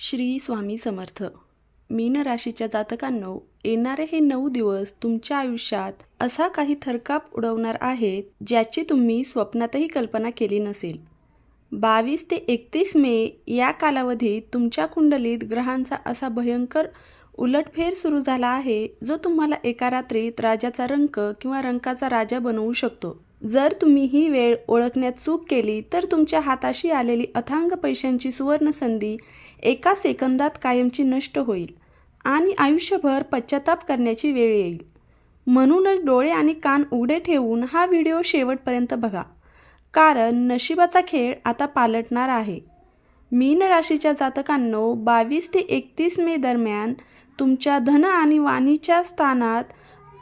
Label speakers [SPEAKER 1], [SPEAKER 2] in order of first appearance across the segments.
[SPEAKER 1] श्री स्वामी समर्थ. मीन राशीच्या जातकांनो, येणारे हे 9 दिवस तुमच्या आयुष्यात असा काही थरकाप उडवणार आहेत ज्याची तुम्ही स्वप्नातही कल्पना केली नसेल. 22 ते 31 मे या कालावधीत तुमच्या कुंडलीत ग्रहांचा असा भयंकर उलटफेर सुरू झाला आहे जो तुम्हाला एका रात्रीत राजाचा रंक किंवा रंकाचा राजा बनवू शकतो. जर तुम्ही ही वेळ ओळखण्यात चूक केली तर तुमच्या हाताशी आलेली अथांग पैशांची सुवर्ण संधी एका सेकंदात कायमची नष्ट होईल आणि आयुष्यभर पश्चाताप करण्याची वेळ येईल. म्हणूनच डोळे आणि कान उघडे ठेवून हा व्हिडिओ शेवटपर्यंत बघा, कारण नशिबाचा खेळ आता पालटणार आहे. मीन राशीच्या जातकांनो, 22 ते 31 मे दरम्यान तुमच्या धन आणि वाणीच्या स्थानात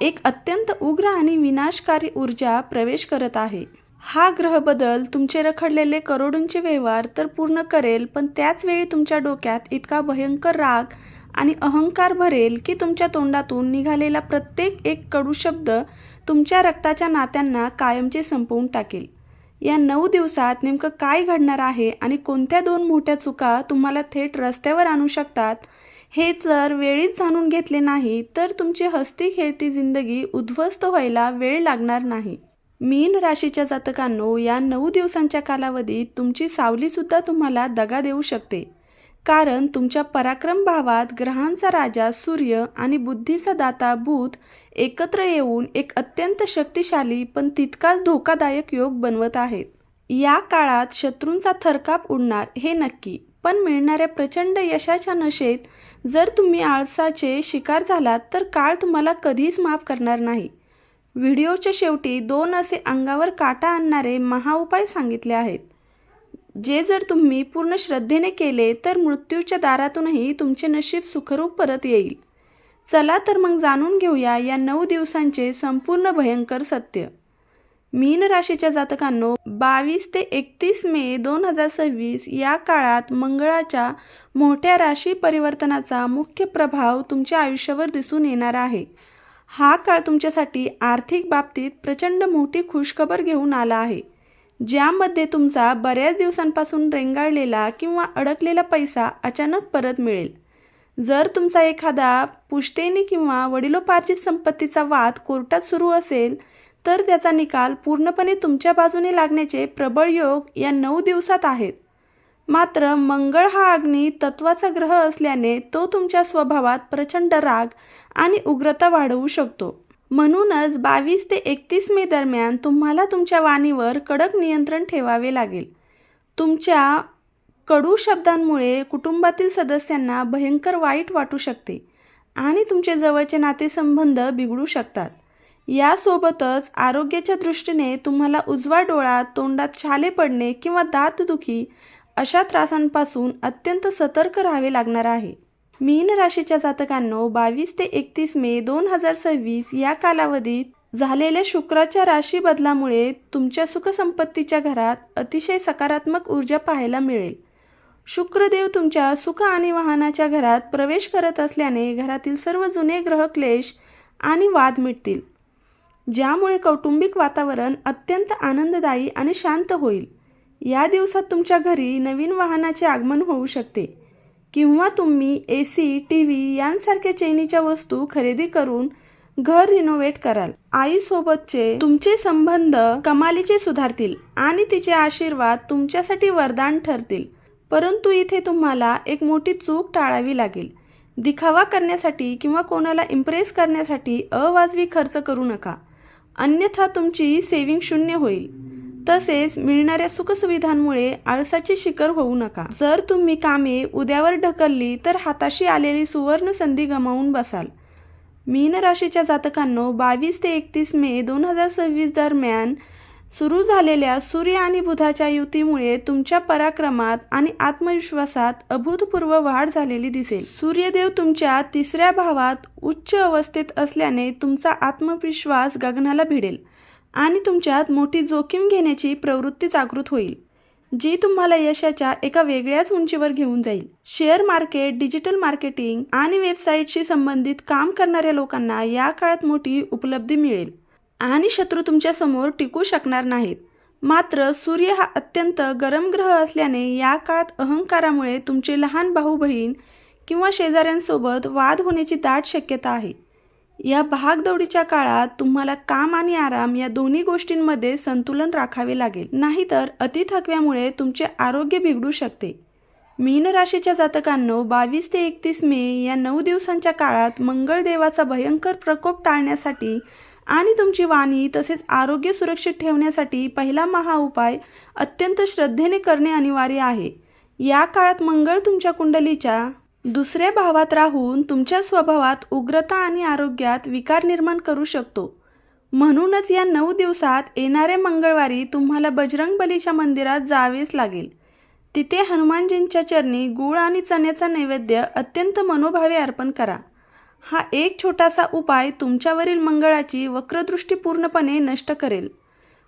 [SPEAKER 1] एक अत्यंत उग्र आणि विनाशकारी ऊर्जा प्रवेश करत आहे. हा ग्रह बदल तुमचे रखडलेले करोडोंचे व्यवहार तर पूर्ण करेल, पण त्याच वेळी तुमच्या डोक्यात इतका भयंकर राग आणि अहंकार भरेल की तुमच्या तोंडातून निघालेला प्रत्येक एक कडू शब्द तुमच्या रक्ताच्या नात्यांना कायमचे संपवून टाकेल. या 9 दिवसात नेमकं काय घडणार आहे आणि कोणत्या 2 मोठ्या चुका तुम्हाला थेट रस्त्यावर आणू शकतात, हे जर वेळीच जाणून घेतले नाही तर तुमची हसती खेळती जिंदगी उद्ध्वस्त व्हायला वेळ लागणार नाही. मीन राशीच्या जातकांनो, या 9 दिवसांच्या कालावधीत तुमची सावलीसुद्धा तुम्हाला दगा देऊ शकते, कारण तुमच्या पराक्रम भावात ग्रहांचा राजा सूर्य आणि बुद्धीचा दाता बुध एकत्र येऊन एक अत्यंत शक्तिशाली पण तितकाच धोकादायक योग बनवत आहेत. या काळात शत्रूंचा थरकाप उडणार हे नक्की, पण मिळणाऱ्या प्रचंड यशाच्या नशेत जर तुम्ही आळसाचे शिकार झालात तर काळ तुम्हाला कधीच माफ करणार नाही. व्हिडिओच्या शेवटी 2 असे अंगावर काटा आणणारे महाउपाय सांगितले आहेत, जे जर तुम्ही पूर्ण श्रद्धेने केले तर मृत्यूच्या दारातूनही तुमचे नशीब सुखरूप परत येईल. चला तर मग जाणून घेऊया या 9 दिवसांचे संपूर्ण भयंकर सत्य. मीन राशीच्या जातकांनो, 22 ते 31 मे 2026 या काळात मंगळाच्या मोठ्या राशी परिवर्तनाचा मुख्य प्रभाव तुमच्या आयुष्यावर दिसून येणार आहे. हा काळ तुमच्यासाठी आर्थिक बाबतीत प्रचंड मोठी खुशखबर घेऊन आला आहे, ज्यामध्ये तुमचा बऱ्याच दिवसांपासून रेंगाळलेला किंवा अडकलेला पैसा अचानक परत मिळेल. जर तुमचा एखादा पुश्तैनी किंवा वडिलोपार्जित संपत्तीचा वाद कोर्टात सुरू असेल तर त्याचा निकाल पूर्णपणे तुमच्या बाजूने लागण्याचे प्रबळ योग या 9 दिवसात आहेत. मात्र मंगळ हा अग्नी तत्वाचा ग्रह असल्याने तो तुमच्या स्वभावात प्रचंड राग आणि उग्रता वाढवू शकतो. म्हणूनच 22 ते 31 मे दरम्यान तुम्हाला तुमच्या वाणीवर कडक नियंत्रण ठेवावे लागेल. तुमच्या कडू शब्दांमुळे कुटुंबातील सदस्यांना भयंकर वाईट वाटू शकते आणि तुमचे जवळचे नातेसंबंध बिघडू शकतात. यासोबतच आरोग्याच्या दृष्टीने तुम्हाला उजवा डोळा, तोंडात छाले पडणे किंवा दातदुखी अशा त्रासांपासून अत्यंत सतर्क राहावे लागणार आहे. मीन राशीच्या जातकांनो, 22 ते 31 मे 2026 या कालावधीत झालेल्या शुक्राच्या राशी बदलामुळे तुमच्या सुखसंपत्तीच्या घरात अतिशय सकारात्मक ऊर्जा पाहायला मिळेल. शुक्रदेव तुमच्या सुख आणि वाहनाच्या घरात प्रवेश करत असल्याने घरातील सर्व जुने ग्रह क्लेश आणि वाद मिटतील, ज्यामुळे कौटुंबिक वातावरण अत्यंत आनंददायी आणि शांत होईल. या दिवसात तुमच्या घरी नवीन वाहनाचे आगमन होऊ शकते किंवा तुम्ही AC, TV यांसारख्या चैनीच्या वस्तू खरेदी करून घर रिनोव्हेट कराल. आईसोबतचे तुमचे संबंध कमालीचे सुधारतील आणि तिचे आशीर्वाद तुमच्यासाठी वरदान ठरतील. परंतु इथे तुम्हाला एक मोठी चूक टाळावी लागेल. दिखावा करण्यासाठी किंवा कोणाला इम्प्रेस करण्यासाठी अवाजवी खर्च करू नका, अन्यथा तुमची सेव्हिंग शून्य होईल. तसेच मिळणाऱ्या सुखसुविधांमुळे आळसाची शिकार होऊ नका. जर तुम्ही कामे उद्यावर ढकलली तर हाताशी आलेली सुवर्ण संधी गमावून बसाल. मीन राशीच्या जातकांनो, 22 ते 31 मे 2026 दरम्यान सुरू झालेल्या सूर्य आणि बुधाच्या युतीमुळे तुमच्या पराक्रमात आणि आत्मविश्वासात अभूतपूर्व वाढ झालेली दिसेल. सूर्यदेव तुमच्या 3ऱ्या भावात उच्च अवस्थेत असल्याने तुमचा आत्मविश्वास गगनाला भिडेल आणि तुमच्यात मोठी जोखीम घेण्याची प्रवृत्ती जागृत होईल, जी तुम्हाला यशाच्या एका वेगळ्याच उंचीवर घेऊन जाईल. शेअर मार्केट, डिजिटल मार्केटिंग आणि वेबसाईटशी संबंधित काम करणाऱ्या लोकांना या काळात मोठी उपलब्धी मिळेल आणि शत्रू तुमच्या समोर टिकू शकणार नाहीत. मात्र सूर्य हा अत्यंत गरम ग्रह असल्याने या काळात अहंकारामुळे तुमचे लहान भाऊ बहीण किंवा शेजाऱ्यांसोबत वाद होण्याची दाट शक्यता आहे. या भागदौडीच्या काळात तुम्हाला काम आणि आराम या दोन्ही गोष्टींमध्ये संतुलन राखावे लागेल, नाहीतर अति थकव्यामुळे तुमचे आरोग्य बिघडू शकते. मीन राशीच्या जातकांनो, 22 ते 31 मे या 9 दिवसांच्या काळात मंगळ देवाचा भयंकर प्रकोप टाळण्यासाठी आणि तुमची वाणी तसेच आरोग्य सुरक्षित ठेवण्यासाठी पहिला महाउपाय अत्यंत श्रद्धेने करणे अनिवार्य आहे. या काळात मंगळ तुमच्या कुंडलीच्या दुसऱ्या भावात राहून तुमच्या स्वभावात उग्रता आणि आरोग्यात विकार निर्माण करू शकतो. म्हणूनच या 9 दिवसात येणाऱ्या मंगळवारी तुम्हाला बजरंगबलीच्या मंदिरात जावेच लागेल. तिथे हनुमानजींच्या चरणी गूळ आणि चण्याचा नैवेद्य अत्यंत मनोभावे अर्पण करा. हा एक छोटासा उपाय तुमच्यावरील मंगळाची वक्रदृष्टी पूर्णपणे नष्ट करेल,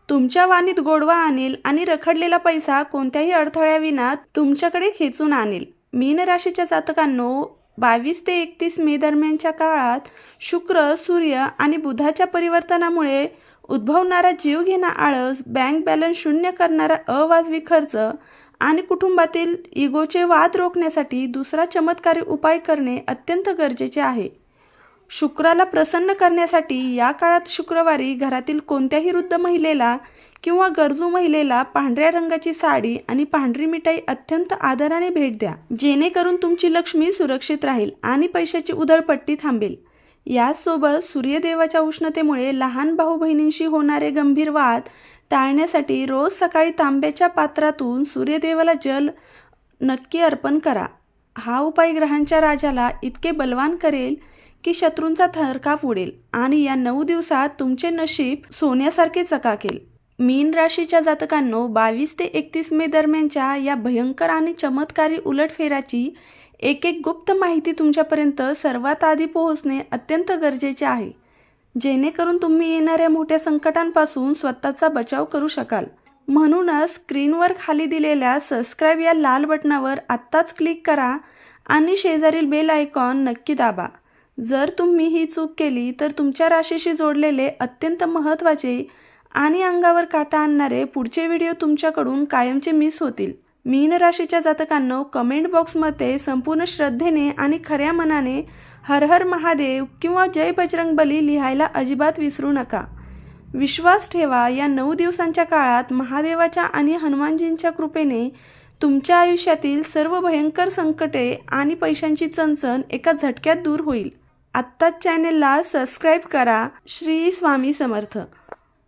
[SPEAKER 1] तुमच्या वाणीत गोडवा आणेल आणि रखडलेला पैसा कोणत्याही अडथळ्याविना तुमच्याकडे खेचून आणेल. मीन राशीच्या जातकांनो, 22 ते 31 मे दरम्यानच्या काळात शुक्र, सूर्य आणि बुधाच्या परिवर्तनामुळे उद्भवणारा जीवघेणा आळस, बँक बॅलन्स शून्य करणारा अवाजवी खर्च आणि कुटुंबातील इगोचे वाद रोखण्यासाठी दुसरा चमत्कारी उपाय करणे अत्यंत गरजेचे आहे. शुक्राला प्रसन्न करण्यासाठी या काळात शुक्रवारी घरातील कोणत्याही वृद्ध महिलेला किंवा गरजू महिलेला पांढऱ्या रंगाची साडी आणि पांढरी मिठाई अत्यंत आदराने भेट द्या, जेणेकरून तुमची लक्ष्मी सुरक्षित राहील आणि पैशाची उधळपट्टी थांबेल. यासोबत सूर्यदेवाच्या उष्णतेमुळे लहान भाऊ बहिणींशी होणारे गंभीर वाद टाळण्यासाठी रोज सकाळी तांब्याच्या पात्रातून सूर्यदेवाला जल नक्की अर्पण करा. हा उपाय ग्रहांच्या राजाला इतके बलवान करेल की शत्रूंचा थरकाप उडेल आणि या 9 दिवसात तुमचे नशीब सोन्यासारखे चकाकेल. मीन राशीच्या जातकांनो, 22 ते 31 मे दरम्यानच्या या भयंकर आणि चमत्कारी उलटफेराची एक गुप्त माहिती तुमच्यापर्यंत सर्वात आधी पोहोचणे अत्यंत गरजेचे आहे, जेणेकरून तुम्ही येणाऱ्या मोठ्या संकटांपासून स्वतःचा बचाव करू शकाल. म्हणूनच स्क्रीनवर खाली दिलेल्या सबस्क्राईब या लाल बटनावर आत्ताच क्लिक करा आणि शेजारील बेल आयकॉन नक्की दाबा. जर तुम्ही ही चूक केली तर तुमच्या राशीशी जोडलेले अत्यंत महत्त्वाचे आणि अंगावर काटा आणणारे पुढचे व्हिडिओ तुमच्याकडून कायमचे मिस होतील. मीन राशीच्या जातकांनो, कमेंट बॉक्समध्ये संपूर्ण श्रद्धेने आणि खऱ्या मनाने हर हर महादेव किंवा जय बजरंगबली लिहायला अजिबात विसरू नका. विश्वास ठेवा, या 9 दिवसांच्या काळात महादेवाच्या आणि हनुमानजींच्या कृपेने तुमच्या आयुष्यातील सर्व भयंकर संकटे आणि पैशांची चणचण एका झटक्यात दूर होईल. आत्ताच चॅनेलला सबस्क्राईब करा. श्री स्वामी समर्थ.